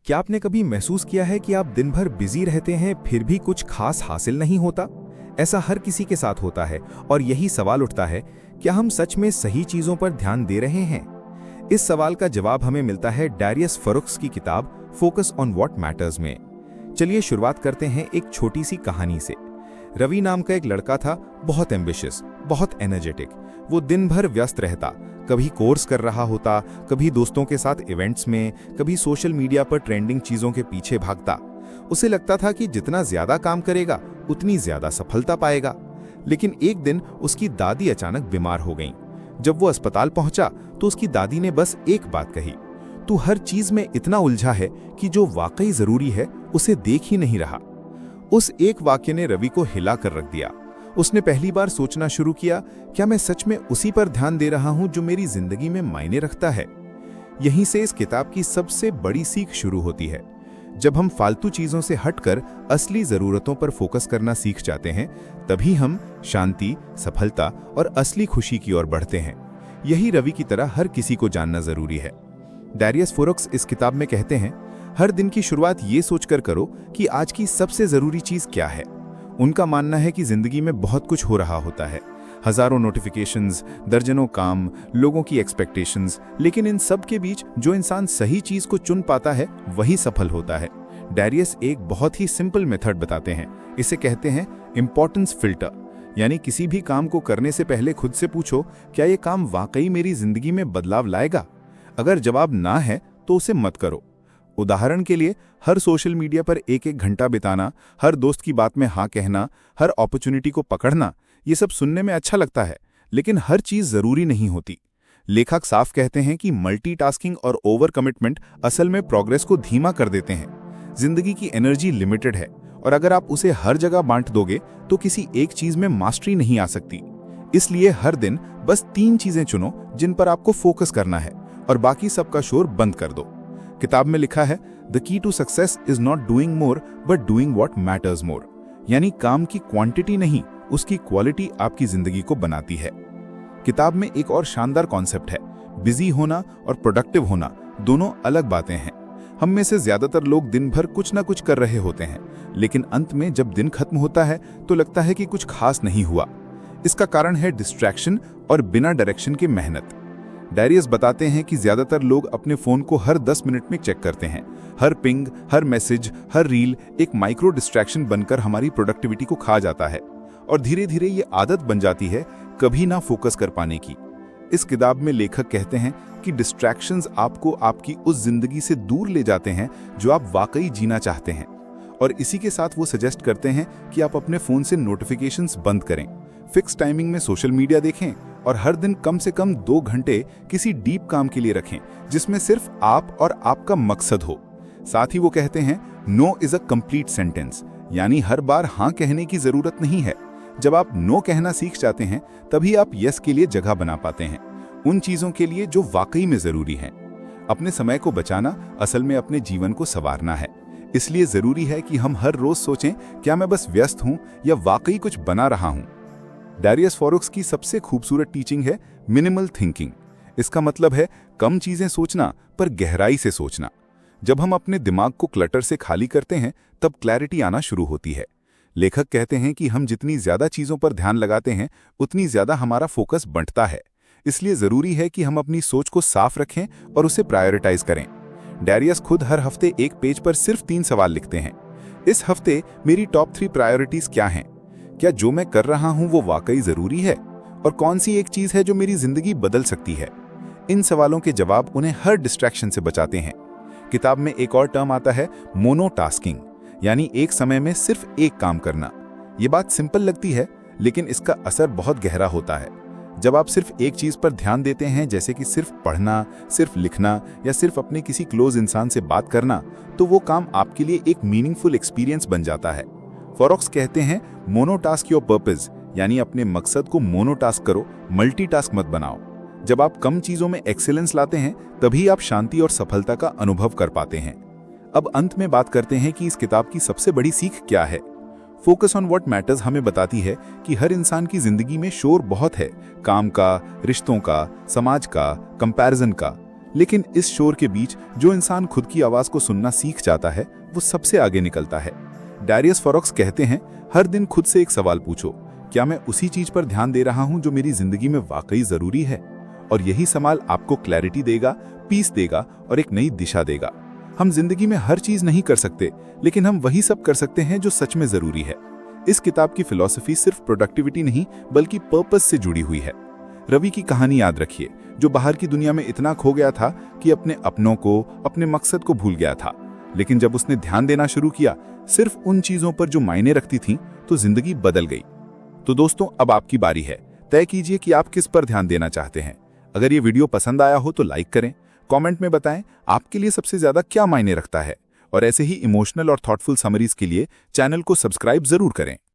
क्या आपने कभी महसूस किया है कि आप दिन भर बिजी रहते हैं फिर भी कुछ खास हासिल नहीं होता? ऐसा हर किसी के साथ होता है और यही सवाल उठता है, क्या हम सच में सही चीजों पर ध्यान दे रहे हैं? इस सवाल का जवाब हमें मिलता है डैरियस फरुक्स की किताब फोकस ऑन व्हाट मैटर्स में। चलिए शुरुआत करते हैं एक छोटी सी कहानी से। रवि नाम का एक लड़का था, बहुत एम्बिशियस, बहुत एनर्जेटिक। वो दिन भर व्यस्त रहता, कभी कोर्स कर रहा होता, कभी दोस्तों के साथ इवेंट्स में, कभी सोशल मीडिया पर ट्रेंडिंग चीजों के पीछे भागता। उसे लगता था कि जितना ज्यादा काम करेगा उतनी ज्यादा सफलता पाएगा। लेकिन एक दिन उसकी दादी अचानक बीमार हो गईं। जब वो अस्पताल पहुंचा तो उसकी दादी ने बस एक बात कही, तू हर चीज में इतना उलझा है कि जो वाकई जरूरी है उसे देख ही नहीं रहा। उस एक वाक्य ने रवि को हिला कर रख दिया। उसने पहली बार सोचना शुरू किया, क्या मैं सच में उसी पर ध्यान दे रहा हूं जो मेरी जिंदगी में मायने रखता है? यहीं से इस किताब की सबसे बड़ी सीख शुरू होती है। जब हम फालतू चीजों से हटकर असली जरूरतों पर फोकस करना सीख जाते हैं, तभी हम शांति, सफलता और असली खुशी की ओर बढ़ते हैं। यही रवि की तरह हर किसी को जानना जरूरी है। डैरियस फरुक्स इस किताब में कहते हैं, हर दिन की शुरुआत ये सोचकर करो कि आज की सबसे जरूरी चीज क्या है। उनका मानना है कि जिंदगी में बहुत कुछ हो रहा होता है, हजारों नोटिफिकेशंस, दर्जनों काम, लोगों की एक्सपेक्टेशंस, लेकिन इन सब के बीच जो इंसान सही चीज को चुन पाता है वही सफल होता है। डैरियस एक बहुत ही सिंपल मेथड बताते हैं। इसे कहते हैं इंपॉर्टेंस फिल्टर, यानी किसी भी काम को करने से पहले खुद से पूछो, क्या ये काम वाकई मेरी जिंदगी में बदलाव लाएगा? अगर जवाब ना है तो उसे मत करो। उदाहरण के लिए, हर सोशल मीडिया पर एक एक घंटा बिताना, हर दोस्त की बात में हाँ कहना, हर अपॉर्चुनिटी को पकड़ना, ये सब सुनने में अच्छा लगता है, लेकिन हर चीज जरूरी नहीं होती। लेखक साफ कहते हैं कि मल्टीटास्किंग और ओवर कमिटमेंट असल में प्रोग्रेस को धीमा कर देते हैं। जिंदगी की एनर्जी लिमिटेड है और अगर आप उसे हर जगह बांट दोगे तो किसी एक चीज में मास्टरी नहीं आ सकती। इसलिए हर दिन बस 3 चीजें चुनो जिन पर आपको फोकस करना है और बाकी सबका शोर बंद कर दो। किताब में लिखा है, the key to success is not doing more but doing what matters more, यानी काम की क्वांटिटी नहीं, उसकी क्वालिटी आपकी जिंदगी को बनाती है। किताब में एक और शानदार कॉन्सेप्ट है, बिजी होना और प्रोडक्टिव होना दोनों अलग बातें हैं। हम में से ज्यादातर लोग दिन भर कुछ ना कुछ कर रहे होते हैं, लेकिन अंत में जब दिन खत्म होता है तो लगता है कि कुछ खास नहीं हुआ। इसका कारण है डिस्ट्रैक्शन और बिना डायरेक्शन की मेहनत। डैरियस बताते हैं कि ज्यादातर लोग अपने फोन को हर 10 मिनट में चेक करते हैं। हर पिंग, हर मैसेज, हर रील एक माइक्रो डिस्ट्रैक्शन बनकर हमारी प्रोडक्टिविटी को खा जाता है और धीरे धीरे ये आदत बन जाती है कभी ना फोकस कर पाने की। इस किताब में लेखक कहते हैं कि डिस्ट्रैक्शंस आपको आपकी उस जिंदगी से दूर ले जाते हैं जो आप वाकई जीना चाहते हैं, और इसी के साथ वो सजेस्ट करते हैं कि आप अपने फोन से नोटिफिकेशंस बंद करें, फिक्स टाइमिंग में सोशल मीडिया देखें और हर दिन कम से कम 2 घंटे किसी डीप काम के लिए रखें जिसमें सिर्फ आप और आपका मकसद हो। साथ ही वो कहते हैं, no is a complete sentence, यानी हर बार हाँ कहने की जरूरत नहीं है। जब आप नो कहना सीख जाते हैं तभी आप यस के लिए जगह बना पाते हैं, उन चीजों के लिए जो वाकई में जरूरी हैं। अपने समय को बचाना असल में अपने जीवन को संवारना है। इसलिए जरूरी है कि हम हर रोज सोचें, क्या मैं बस व्यस्त हूं या वाकई कुछ बना रहा हूं। डैरियस फरुक्स की सबसे खूबसूरत टीचिंग है मिनिमल थिंकिंग। इसका मतलब है कम चीजें सोचना पर गहराई से सोचना। जब हम अपने दिमाग को क्लटर से खाली करते हैं तब क्लैरिटी आना शुरू होती है। लेखक कहते हैं कि हम जितनी ज्यादा चीजों पर ध्यान लगाते हैं उतनी ज्यादा हमारा फोकस बंटता है। इसलिए जरूरी है कि हम अपनी सोच को साफ रखें और उसे प्रायोरिटाइज करें। डैरियस खुद हर हफ्ते एक पेज पर सिर्फ 3 सवाल लिखते हैं। इस हफ्ते मेरी टॉप 3 प्रायोरिटीज क्या हैं? क्या जो मैं कर रहा हूं वो वाकई जरूरी है? और कौन सी एक चीज है जो मेरी जिंदगी बदल सकती है? इन सवालों के जवाब उन्हें हर डिस्ट्रैक्शन से बचाते हैं। किताब में एक और टर्म आता है मोनोटास्किंग, यानी एक समय में सिर्फ एक काम करना। ये बात सिंपल लगती है लेकिन इसका असर बहुत गहरा होता है। जब आप सिर्फ एक चीज पर ध्यान देते हैं, जैसे कि सिर्फ पढ़ना, सिर्फ लिखना या सिर्फ अपने किसी क्लोज इंसान से बात करना, तो वो काम आपके लिए एक मीनिंगफुल एक्सपीरियंस बन जाता है। फरुक्स कहते हैं, मोनोटास्क योर पर्पस, यानी अपने मकसद को मोनोटास्क करो, मल्टीटास्क मत बनाओ। जब आप कम चीजों में एक्सीलेंस लाते हैं तभी आप शांति और सफलता का अनुभव कर पाते हैं। अब अंत में बात करते हैं कि इस किताब की सबसे बड़ी सीख क्या है। फोकस ऑन व्हाट मैटर्स हमें बताती है कि हर इंसान की जिंदगी में शोर बहुत है, काम का, रिश्तों का, समाज का, कंपैरिजन का, लेकिन इस शोर के बीच जो इंसान खुद की आवाज को सुनना सीख जाता है वो सबसे आगे निकलता है। डैरियस फॉरेक्स कहते हैं, हर दिन खुद से एक सवाल पूछो, क्या मैं उसी चीज पर ध्यान दे रहा हूं जो मेरी जिंदगी में वाकई जरूरी है? और यही सवाल आपको क्लैरिटी देगा, पीस देगा और एक नई दिशा देगा। हम जिंदगी में हर चीज नहीं कर सकते, लेकिन हम वही सब कर सकते हैं जो सच में जरूरी है। इस किताब की फिलॉसफी सिर्फ प्रोडक्टिविटी नहीं बल्कि पर्पस से जुड़ी हुई है। रवि की कहानी याद रखिए, जो बाहर की दुनिया में इतना खो गया था कि अपने अपनों को, अपने मकसद को भूल गया था। लेकिन जब उसने ध्यान देना शुरू किया सिर्फ उन चीजों पर जो मायने रखती थीं, तो जिंदगी बदल गई। तो दोस्तों, अब आपकी बारी है। तय कीजिए कि आप किस पर ध्यान देना चाहते हैं। अगर ये वीडियो पसंद आया हो तो लाइक करें, कमेंट में बताएं आपके लिए सबसे ज्यादा क्या मायने रखता है। और ऐसे ही इमोशनल और थॉटफुल समरीज के लिए चैनल को सब्सक्राइब जरूर करें।